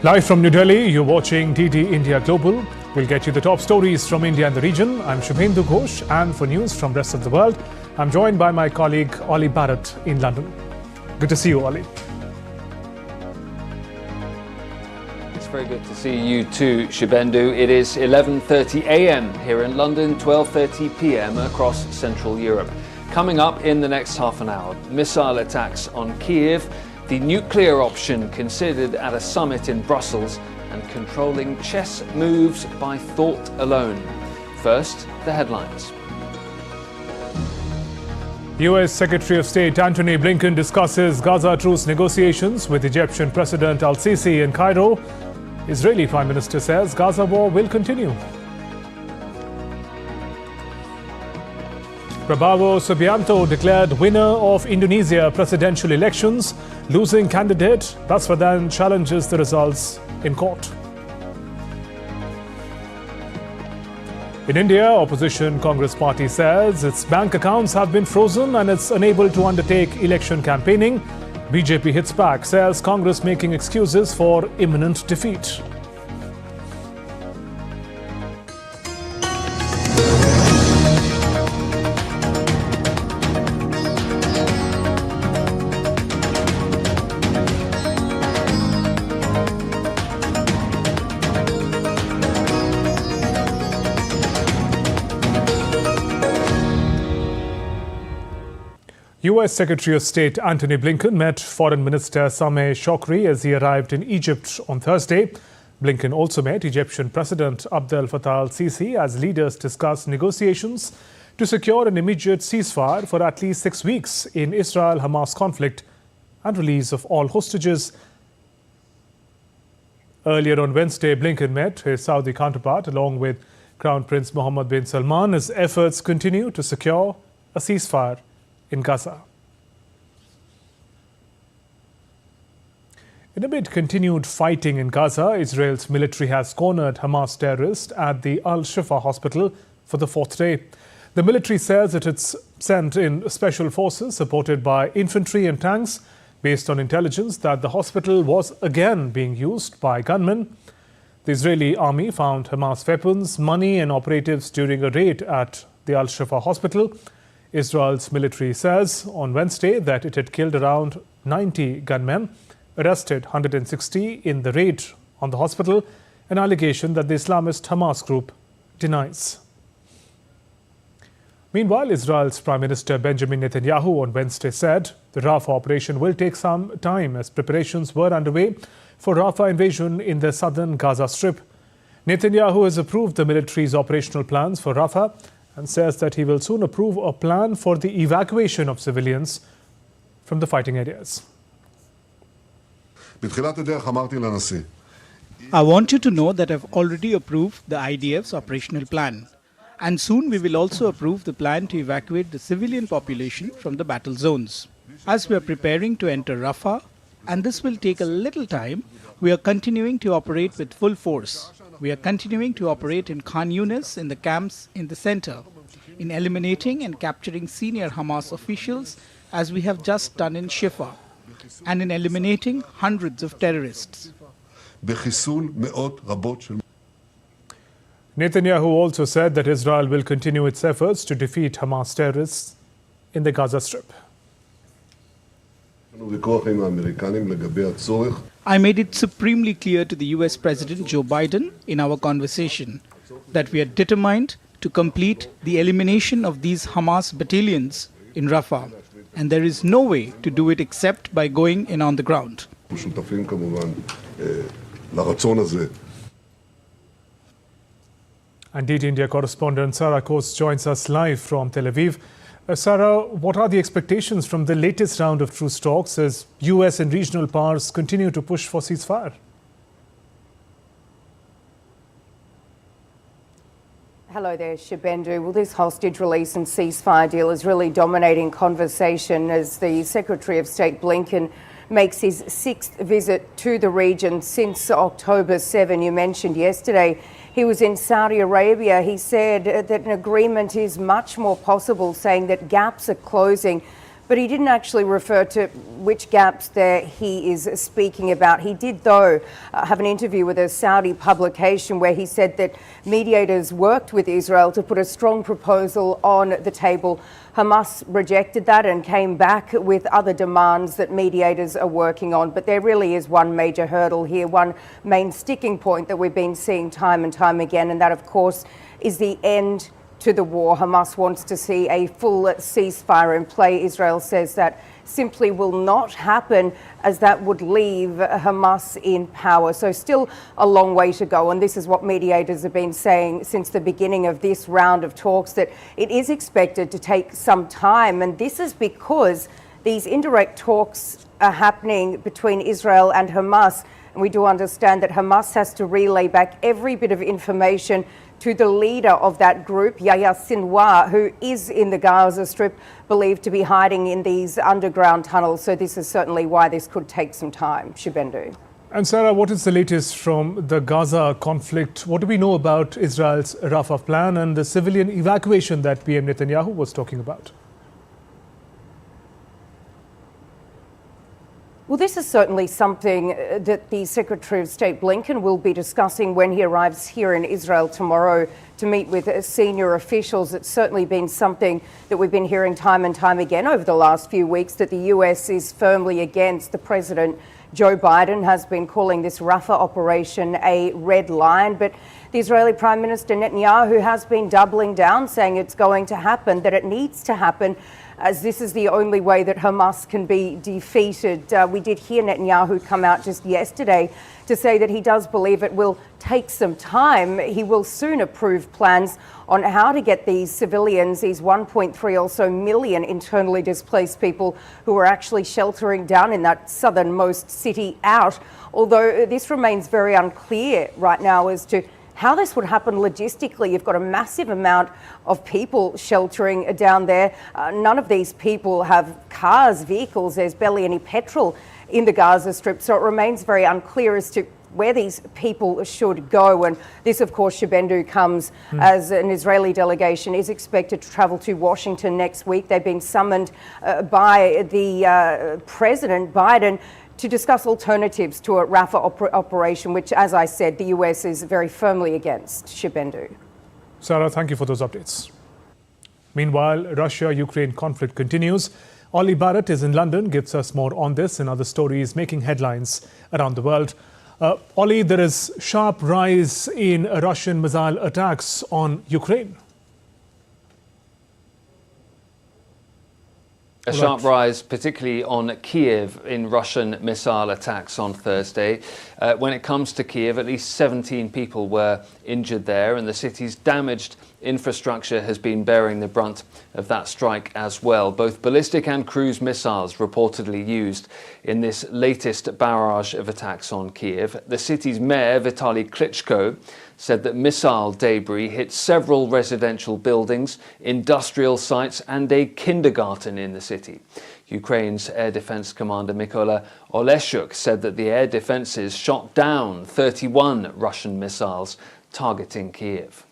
Live from New Delhi, you're watching DD India Global. We'll get you the top stories from India and the region. I'm Shubhendu Ghosh, and for news from the rest of the world, I'm joined by my colleague Ollie Barrett in London. Good to see you, Ollie. It's very good to see you too, Shubhendu. It is 11:30 a.m. here in London, 12:30 p.m. across Central Europe. Coming up in the next half an hour, missile attacks on Kyiv, the nuclear option considered at a summit in Brussels, and controlling chess moves by thought alone. First, the headlines. US Secretary of State Antony Blinken discusses Gaza truce negotiations with Egyptian President al-Sisi in Cairo. Israeli Prime Minister says Gaza war will continue. Prabowo Subianto declared winner of Indonesia presidential elections, losing candidate. Prasar challenges the results in court. In India, opposition Congress party says its bank accounts have been frozen and it's unable to undertake election campaigning. BJP hits back, says Congress making excuses for imminent defeat. US Secretary of State Antony Blinken met Foreign Minister Sameh Shoukry as he arrived in Egypt on Thursday. Blinken also met Egyptian President Abdel Fattah al-Sisi as leaders discussed negotiations to secure an immediate ceasefire for at least 6 weeks in Israel-Hamas conflict and release of all hostages. Earlier on Wednesday, Blinken met his Saudi counterpart along with Crown Prince Mohammed bin Salman as efforts continue to secure a ceasefire in Gaza. In amid continued fighting in Gaza, Israel's military has cornered Hamas terrorists at the Al-Shifa hospital for the 4th day. The military says it has sent in special forces supported by infantry and tanks based on intelligence that the hospital was again being used by gunmen. The Israeli army found Hamas weapons, money and operatives during a raid at the Al-Shifa hospital. Israel's military says on Wednesday that it had killed around 90 gunmen, arrested 160 in the raid on the hospital, an allegation that the Islamist Hamas group denies. Meanwhile, Israel's Prime Minister Benjamin Netanyahu on Wednesday said the Rafah operation will take some time as preparations were underway for Rafah invasion in the southern Gaza Strip. Netanyahu has approved the military's operational plans for Rafah and says that he will soon approve a plan for the evacuation of civilians from the fighting areas. I want you to know that I've already approved the IDF's operational plan. And soon we will also approve the plan to evacuate the civilian population from the battle zones. As we are preparing to enter Rafah, and this will take a little time, we are continuing to operate with full force. We are continuing to operate in Khan Yunis in the camps in the center, in eliminating and capturing senior Hamas officials as we have just done in Shifa, and in eliminating hundreds of terrorists. Netanyahu also said that Israel will continue its efforts to defeat Hamas terrorists in the Gaza Strip. I made it supremely clear to the US President Joe Biden in our conversation that we are determined to complete the elimination of these Hamas battalions in Rafah, and there is no way to do it except by going in on the ground. And DD India correspondent Sarah Kos joins us live from Tel Aviv. Sarah, what are the expectations from the latest round of truce talks as US and regional powers continue to push for ceasefire? Hello there, Shubhendu. Well, this hostage release and ceasefire deal is really dominating conversation as the Secretary of State Blinken makes his 6th visit to the region since October 7. You mentioned yesterday he was in Saudi Arabia. He said that an agreement is much more possible, saying that gaps are closing but he didn't actually refer to which gaps there he is speaking about. He did, though, have an interview with a Saudi publication where he said that mediators worked with Israel to put a strong proposal on the table. Hamas rejected that and came back with other demands that mediators are working on. But there really is one major hurdle here, one main sticking point that we've been seeing time and time again, and that, of course, is the end to the war. Hamas wants to see a full ceasefire in play. Israel says that simply will not happen, as that would leave Hamas in power. So still a long way to go. And this is what mediators have been saying since the beginning of this round of talks, that it is expected to take some time. And this is because these indirect talks are happening between Israel and Hamas. And we do understand that Hamas has to relay back every bit of information to the leader of that group, Yahya Sinwar, who is in the Gaza Strip, believed to be hiding in these underground tunnels. So this is certainly why this could take some time. Shibendu. And Sarah, what is the latest from the Gaza conflict? What do we know about Israel's Rafah plan and the civilian evacuation that PM Netanyahu was talking about? Well, this is certainly something that the Secretary of State Blinken will be discussing when he arrives here in Israel tomorrow to meet with senior officials. It's certainly been something that we've been hearing time and time again over the last few weeks, that the US is firmly against. The President, Joe Biden, has been calling this Rafah operation a red line, but the Israeli Prime Minister Netanyahu has been doubling down, saying it's going to happen, that it needs to happen, as this is the only way that Hamas can be defeated. We did hear Netanyahu come out just yesterday to say that he does believe it will take some time. He will soon approve plans on how to get these civilians, these 1.3 or so million internally displaced people who are actually sheltering down in that southernmost city out. Although this remains very unclear right now as to how this would happen logistically. You've got a massive amount of people sheltering down there. None of these people have cars, vehicles. There's barely any petrol in the Gaza Strip. So it remains very unclear as to where these people should go. And this, of course, Shibendu, comes as an Israeli delegation is expected to travel to Washington next week. They've been summoned by the President Biden to discuss alternatives to a Rafah operation, which, as I said, the US is very firmly against. Shibendu. Sarah, thank you for those updates. Meanwhile, Russia-Ukraine conflict continues. Ollie Barrett is in London, gives us more on this and other stories making headlines around the world. Ollie, there is sharp rise in Russian missile attacks on Ukraine. A sharp rise, particularly on Kiev, in Russian missile attacks on Thursday. When it comes to Kiev, at least 17 people were injured there, and the city's damaged infrastructure has been bearing the brunt of that strike as well. Both ballistic and cruise missiles reportedly used in this latest barrage of attacks on Kiev. The city's mayor, Vitaly Klitschko, said that missile debris hit several residential buildings, industrial sites and a kindergarten in the city. Ukraine's Air Defense Commander Mykola Oleshchuk said that the air defenses shot down 31 Russian missiles targeting Kiev.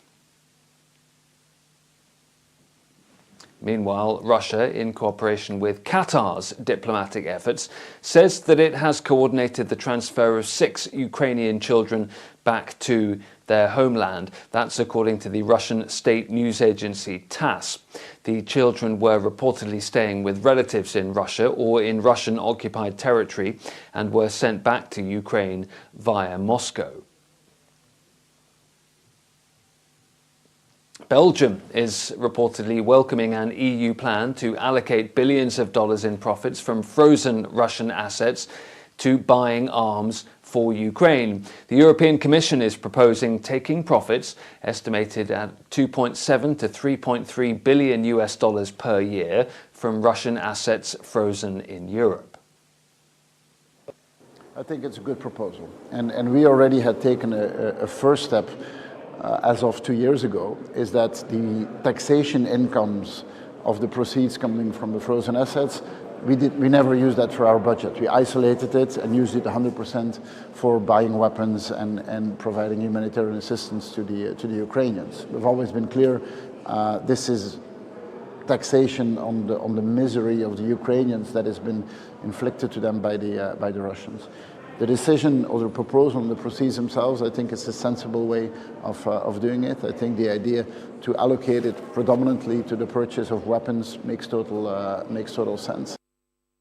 Meanwhile, Russia, in cooperation with Qatar's diplomatic efforts, says that it has coordinated the transfer of 6 Ukrainian children back to their homeland. That's according to the Russian state news agency TASS. The children were reportedly staying with relatives in Russia or in Russian-occupied territory and were sent back to Ukraine via Moscow. Belgium is reportedly welcoming an EU plan to allocate billions of dollars in profits from frozen Russian assets to buying arms for Ukraine. The European Commission is proposing taking profits estimated at 2.7 to 3.3 billion US dollars per year from Russian assets frozen in Europe. I think it's a good proposal. And we already had taken a first step as of 2 years ago, is that the taxation incomes of the proceeds coming from the frozen assets, we never used that for our budget. We isolated it and used it 100% for buying weapons and providing humanitarian assistance to the Ukrainians. We've always been clear, this is taxation on the misery of the Ukrainians that has been inflicted to them by the Russians. The decision or the proposal on the proceeds themselves, I think it's a sensible way of doing it. I think the idea to allocate it predominantly to the purchase of weapons makes total sense.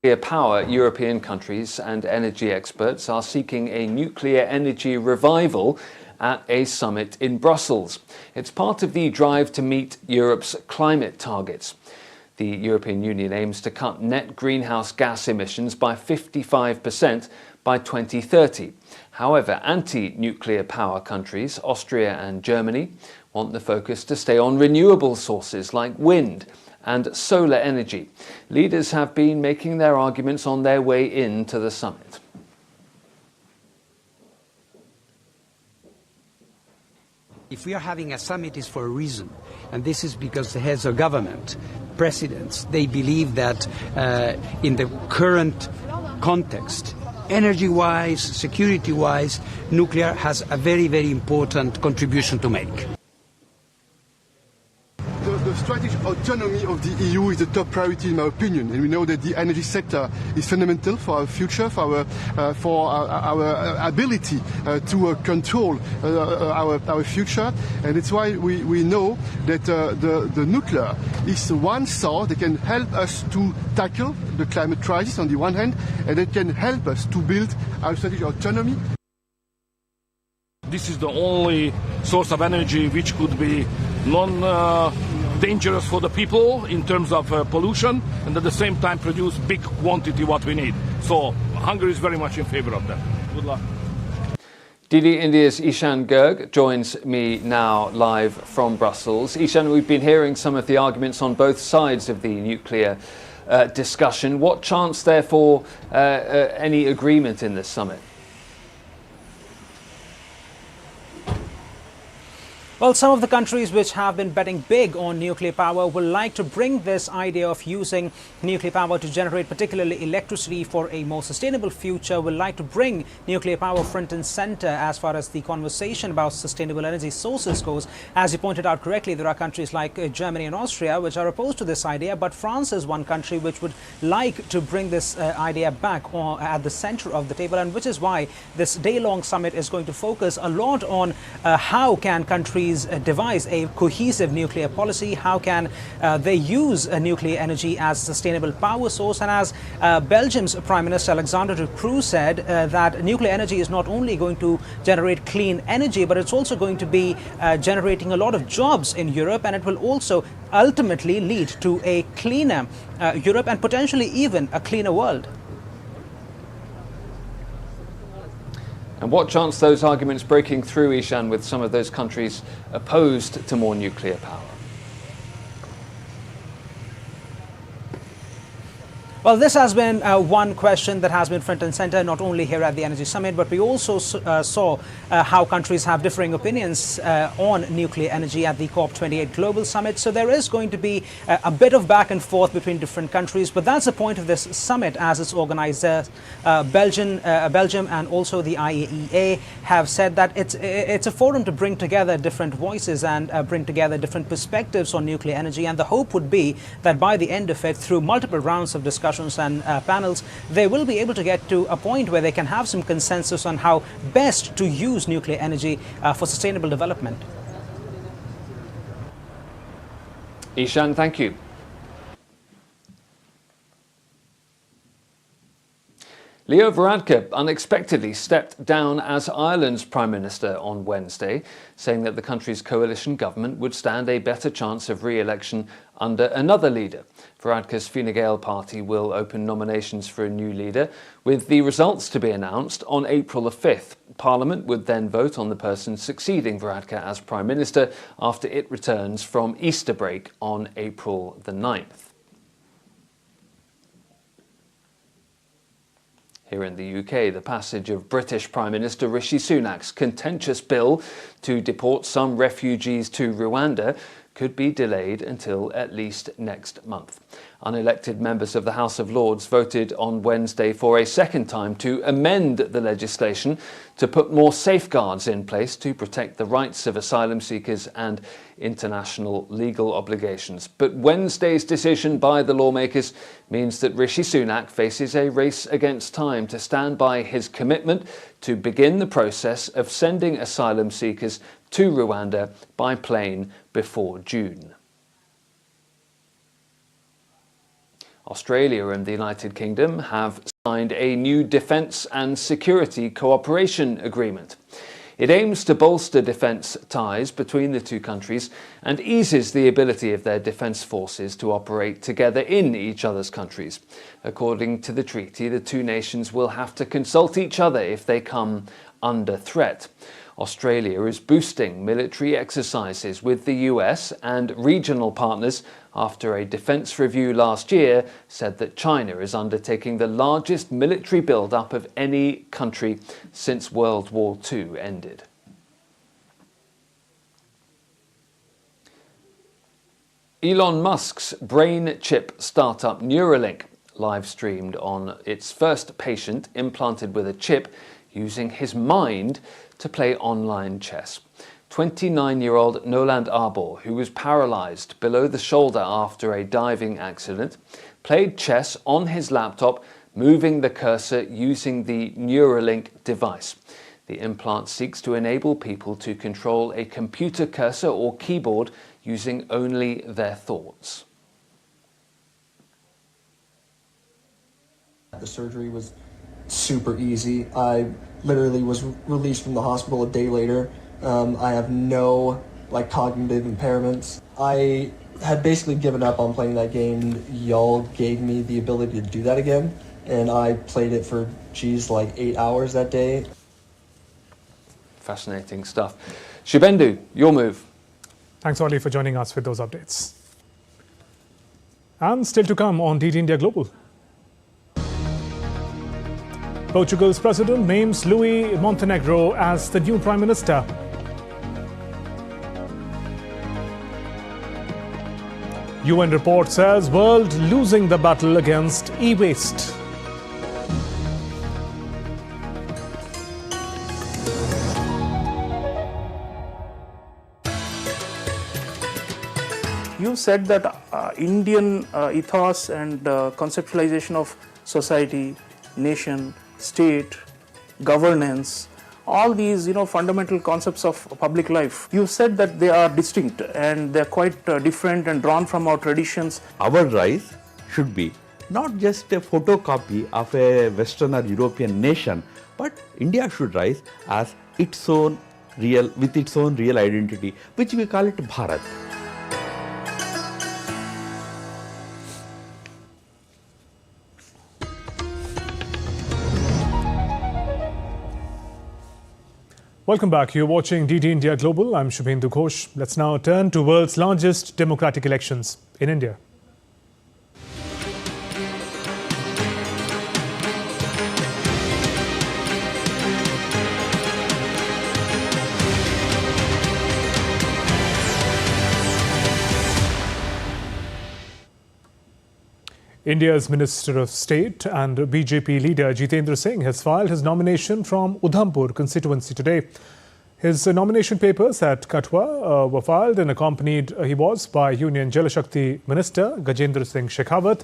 Nuclear power, European countries and energy experts are seeking a nuclear energy revival at a summit in Brussels. It's part of the drive to meet Europe's climate targets. The European Union aims to cut net greenhouse gas emissions by 55% by 2030. However, anti-nuclear power countries, Austria and Germany, want the focus to stay on renewable sources like wind and solar energy. Leaders have been making their arguments on their way into the summit. If we are having a summit, it's for a reason, and this is because the heads of government, presidents, they believe that in the current context, energy-wise, security-wise, nuclear has a very, very important contribution to make. The strategic autonomy of the EU is the top priority in my opinion, and we know that the energy sector is fundamental for our future, for our ability to control our future, and it's why we know that the nuclear is one source that can help us to tackle the climate crisis on the one hand, and it can help us to build our strategic autonomy. This is the only source of energy which could be dangerous for the people in terms of pollution, and at the same time produce big quantity what we need. So Hungary is very much in favor of that. Good luck. DD India's Ishan Garg joins me now live from Brussels. Ishan, we've been hearing some of the arguments on both sides of the nuclear discussion. What chance, therefore, any agreement in this summit? Well, some of the countries which have been betting big on nuclear power will like to bring this idea of using nuclear power to generate particularly electricity for a more sustainable future, will like to bring nuclear power front and center as far as the conversation about sustainable energy sources goes. As you pointed out correctly, there are countries like Germany and Austria which are opposed to this idea, but France is one country which would like to bring this idea back at the center of the table, and which is why this day-long summit is going to focus a lot on how can countries devise a cohesive nuclear policy, how can they use nuclear energy as a sustainable power source. And as Belgium's Prime Minister Alexander De Croo said, that nuclear energy is not only going to generate clean energy, but it's also going to be generating a lot of jobs in Europe, and it will also ultimately lead to a cleaner Europe and potentially even a cleaner world. And what chance those arguments breaking through, Ishan, with some of those countries opposed to more nuclear power? Well, this has been one question that has been front and center, not only here at the Energy Summit, but we also saw how countries have differing opinions on nuclear energy at the COP28 Global Summit. So there is going to be a bit of back and forth between different countries, but that's the point of this summit, as its organizers, Belgium and also the IAEA, have said that it's a forum to bring together different voices and bring together different perspectives on nuclear energy. And the hope would be that by the end of it, through multiple rounds of discussions and panels, they will be able to get to a point where they can have some consensus on how best to use nuclear energy for sustainable development. Ishan, thank you. Leo Varadkar unexpectedly stepped down as Ireland's Prime Minister on Wednesday, saying that the country's coalition government would stand a better chance of re-election under another leader. Varadkar's Fine Gael party will open nominations for a new leader, with the results to be announced on April the 5th. Parliament would then vote on the person succeeding Varadkar as Prime Minister after it returns from Easter break on April the 9th. Here in the UK, the passage of British Prime Minister Rishi Sunak's contentious bill to deport some refugees to Rwanda could be delayed until at least next month. Unelected members of the House of Lords voted on Wednesday for a second time to amend the legislation to put more safeguards in place to protect the rights of asylum seekers and international legal obligations. But Wednesday's decision by the lawmakers means that Rishi Sunak faces a race against time to stand by his commitment to begin the process of sending asylum seekers to Rwanda by plane before June. Australia and the United Kingdom have signed a new defence and security cooperation agreement. It aims to bolster defence ties between the two countries and eases the ability of their defence forces to operate together in each other's countries. According to the treaty, the two nations will have to consult each other if they come under threat. Australia is boosting military exercises with the US and regional partners after a defence review last year said that China is undertaking the largest military build-up of any country since World War II ended. Elon Musk's brain chip startup Neuralink live-streamed on its first patient implanted with a chip using his mind to play online chess. 29-year-old Noland Arbor, who was paralysed below the shoulder after a diving accident, played chess on his laptop, moving the cursor using the Neuralink device. The implant seeks to enable people to control a computer cursor or keyboard using only their thoughts. The surgery was super easy. I literally was released from the hospital a day later. I have no cognitive impairments. I had basically given up on playing that game. Y'all gave me the ability to do that again, and I played it for 8 hours that day. Fascinating stuff. Shubendu, your move. Thanks, Ollie, for joining us with those updates. And still to come on DD India Global. Portugal's president names Luis Montenegro as the new prime minister. UN report says world losing the battle against e-waste. You said that Indian ethos and conceptualization of society, nation, state, governance, all these fundamental concepts of public life, you said that they are distinct and they are quite different and drawn from our traditions. Our rise should be not just a photocopy of a Western or European nation, but India should rise as its own real identity, which we call it Bharat. Welcome back. You're watching DD India Global. I'm Shubhendu Ghosh. Let's now turn to world's largest democratic elections in India. India's Minister of State and BJP leader Jitendra Singh has filed his nomination from Udhampur constituency today. His nomination papers at Katwa were filed and accompanied he was by Union Jal Shakti Minister Gajendra Singh Shekhawat.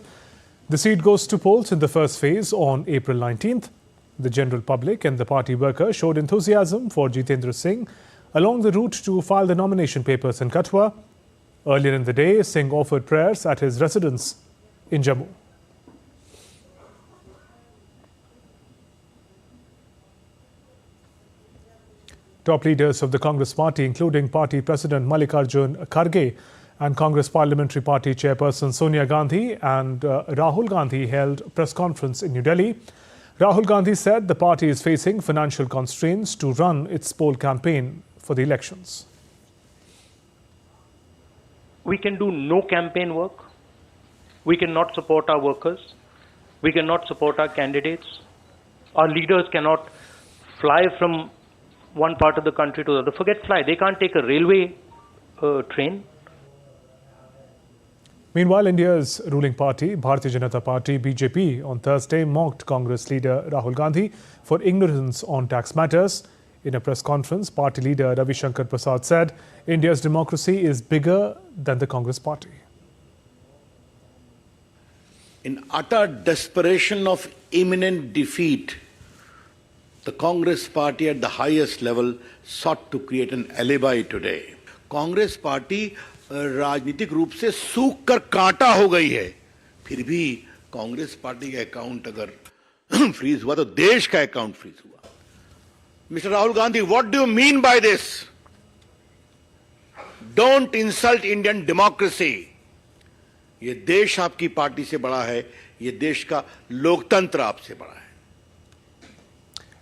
The seat goes to polls in the first phase on April 19th. The general public and the party workers showed enthusiasm for Jitendra Singh along the route to file the nomination papers in Katwa. Earlier in the day, Singh offered prayers at his residence in Jammu. Top leaders of the Congress party, including party president Mallikarjun Kharge and Congress Parliamentary Party chairperson Sonia Gandhi and Rahul Gandhi, held a press conference in New Delhi. Rahul Gandhi said the party is facing financial constraints to run its poll campaign for the elections. We can do no campaign work. We cannot support our workers. We cannot support our candidates. Our leaders cannot fly from one part of the country to the other. Forget fly. They can't take a railway train. Meanwhile, India's ruling party, Bharatiya Janata Party, BJP, on Thursday mocked Congress leader Rahul Gandhi for ignorance on tax matters. In a press conference, party leader Ravi Shankar Prasad said India's democracy is bigger than the Congress party. In utter desperation of imminent defeat, the Congress party at the highest level sought to create an alibi today. Congress party राजनीतिक रूप से सूख कर कांटा हो गई है, फिर भी कांग्रेस पार्टी का अकाउंट अगर फ्रीज हुआ तो देश का अकाउंट फ्रीज हुआ. Mister Rahul Gandhi, what do you mean by this? Don't insult Indian democracy. ये देश आपकी पार्टी से बड़ा है, ये देश का लोकतंत्र आपसे बड़ा है.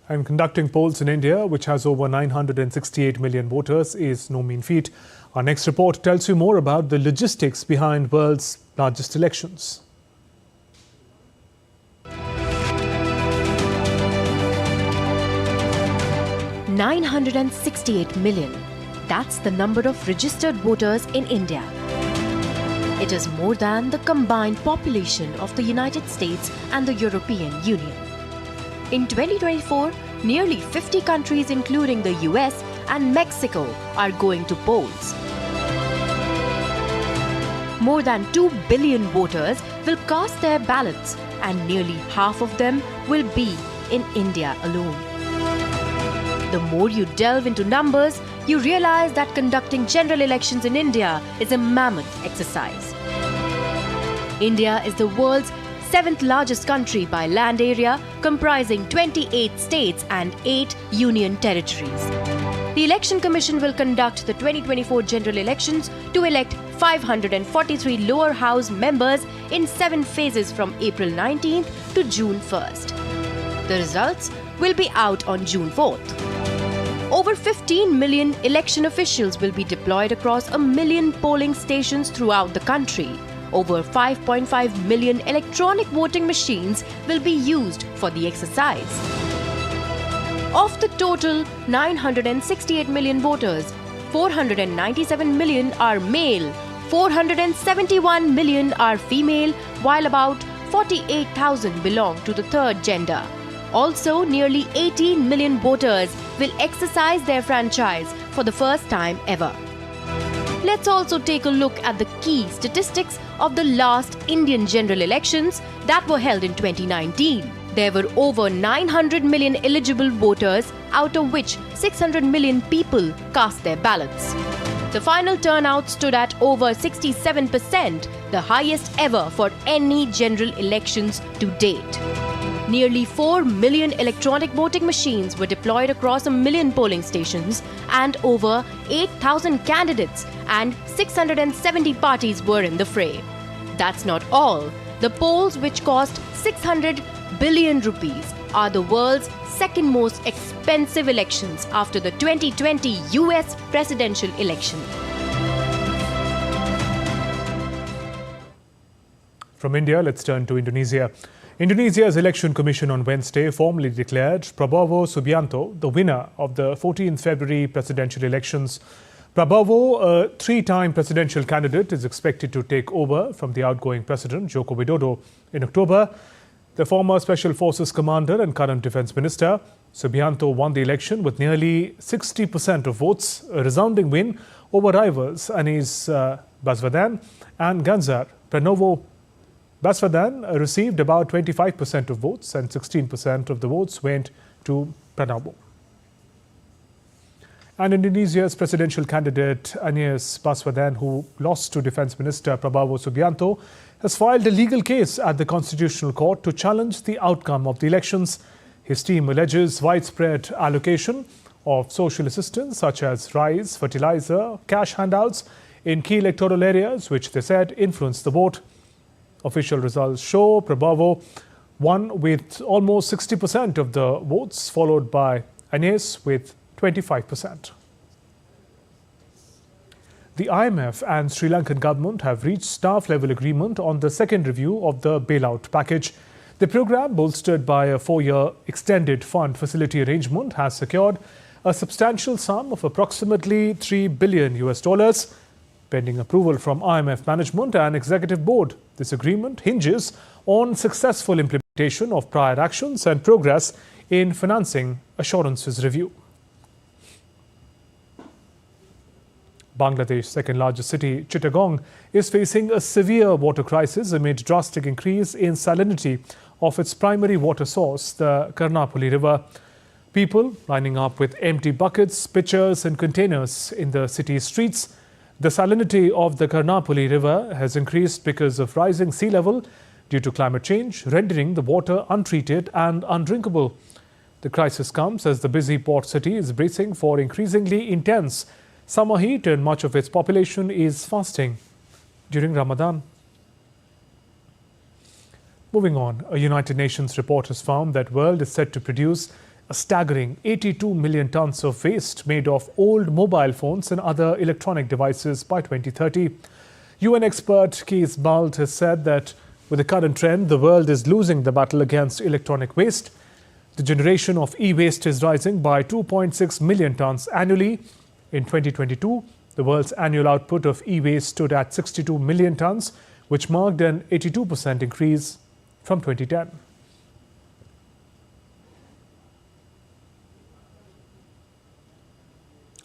And conducting polls in India, which has over 968 million voters, is no mean feat. Our next report tells you more about the logistics behind world's largest elections. $968 million. That's the number of registered voters in India. It is more than the combined population of the United States and the European Union. In 2024, nearly 50 countries including the US and Mexico are going to polls. More than 2 billion voters will cast their ballots and nearly half of them will be in India alone. The more you delve into numbers, you realize that conducting general elections in India is a mammoth exercise. India is the world's 7th largest country by land area, comprising 28 states and 8 union territories. The Election Commission will conduct the 2024 general elections to elect 543 lower house members in 7 phases from April 19th to June 1st. The results will be out on June 4th. Over 15 million election officials will be deployed across 1 million polling stations throughout the country. Over 5.5 million electronic voting machines will be used for the exercise. Of the total 968 million voters, 497 million are male, 471 million are female, while about 48,000 belong to the third gender. Also, nearly 18 million voters will exercise their franchise for the first time ever. Let's also take a look at the key statistics of the last Indian general elections that were held in 2019. There were over 900 million eligible voters, out of which 600 million people cast their ballots. The final turnout stood at over 67%, the highest ever for any general elections to date. Nearly 4 million electronic voting machines were deployed across 1 million polling stations, and over 8,000 candidates and 670 parties were in the fray. That's not all. The polls, which cost 600 billion rupees, are the world's second most expensive elections after the 2020 US presidential election. From India, let's turn to Indonesia. Indonesia's Election Commission on Wednesday formally declared Prabowo Subianto the winner of the 14th February presidential elections. Prabowo, a 3-time presidential candidate, is expected to take over from the outgoing president, Joko Widodo, in October. The former Special Forces commander and current defense minister, Subianto, won the election with nearly 60% of votes, a resounding win over rivals Anies Baswedan and Ganjar Pranowo. Baswedan received about 25% of votes and 16% of the votes went to Pranowo. And Indonesia's presidential candidate Anies Baswedan, who lost to Defence Minister Prabowo Subianto, has filed a legal case at the Constitutional Court to challenge the outcome of the elections. His team alleges widespread allocation of social assistance such as rice, fertilizer, cash handouts in key electoral areas, which they said influenced the vote. Official results show Prabowo won with almost 60% of the votes, followed by Anies with 25%. The IMF and Sri Lankan government have reached staff-level agreement on the second review of the bailout package. The program, bolstered by a 4-year extended fund facility arrangement, has secured a substantial sum of approximately $3 billion. pending approval from IMF management and executive board. This agreement hinges on successful implementation of prior actions and progress in financing assurances review. Bangladesh's second largest city, Chittagong, is facing a severe water crisis amid drastic increase in salinity of its primary water source, the Karnapuli River. People lining up with empty buckets, pitchers and containers in the city's streets. The salinity of the Karnapuli River has increased because of rising sea level due to climate change, rendering the water untreated and undrinkable. The crisis comes as the busy port city is bracing for increasingly intense summer heat and much of its population is fasting during Ramadan. Moving on, a United Nations report has found that the world is set to produce a staggering 82 million tons of waste made of old mobile phones and other electronic devices by 2030. UN expert Kees Balt has said that with the current trend, the world is losing the battle against electronic waste. The generation of e-waste is rising by 2.6 million tons annually. In 2022, the world's annual output of e-waste stood at 62 million tons, which marked an 82% increase from 2010.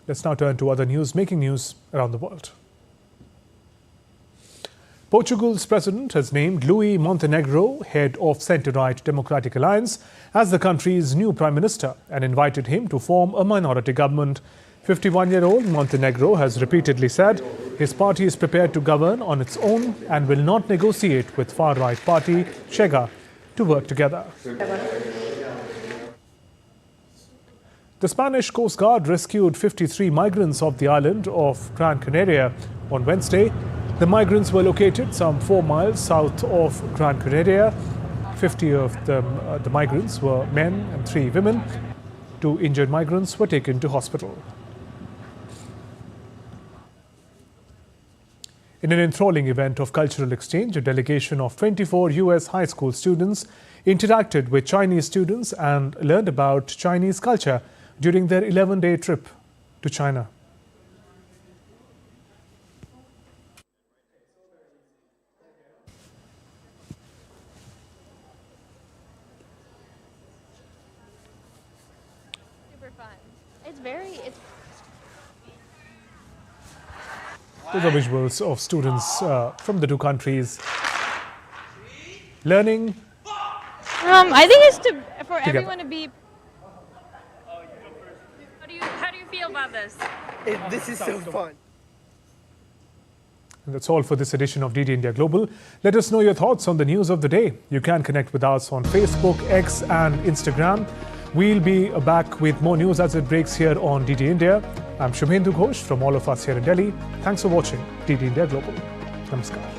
Let's now turn to other news making news around the world. Portugal's president has named Luís Montenegro, head of centre-right Democratic Alliance, as the country's new prime minister and invited him to form a minority government. 51-year-old Montenegro has repeatedly said his party is prepared to govern on its own and will not negotiate with far-right party Chega to work together. The Spanish Coast Guard rescued 53 migrants off the island of Gran Canaria on Wednesday. The migrants were located some 4 miles south of Gran Canaria. 50 of them, the migrants were men and 3 women. 2 injured migrants were taken to hospital. In an enthralling event of cultural exchange, a delegation of 24 US high school students interacted with Chinese students and learned about Chinese culture during their 11-day trip to China. Super fun. Those are visuals of students from the 2 countries learning. I think it's for together. everyone to be. How do you feel about this? This is so fun. And that's all for this edition of DD India Global. Let us know your thoughts on the news of the day. You can connect with us on Facebook, X and Instagram. We'll be back with more news as it breaks here on DD India. I'm Shubhendu Ghosh from all of us here in Delhi. Thanks for watching DD India Global. Namaskar.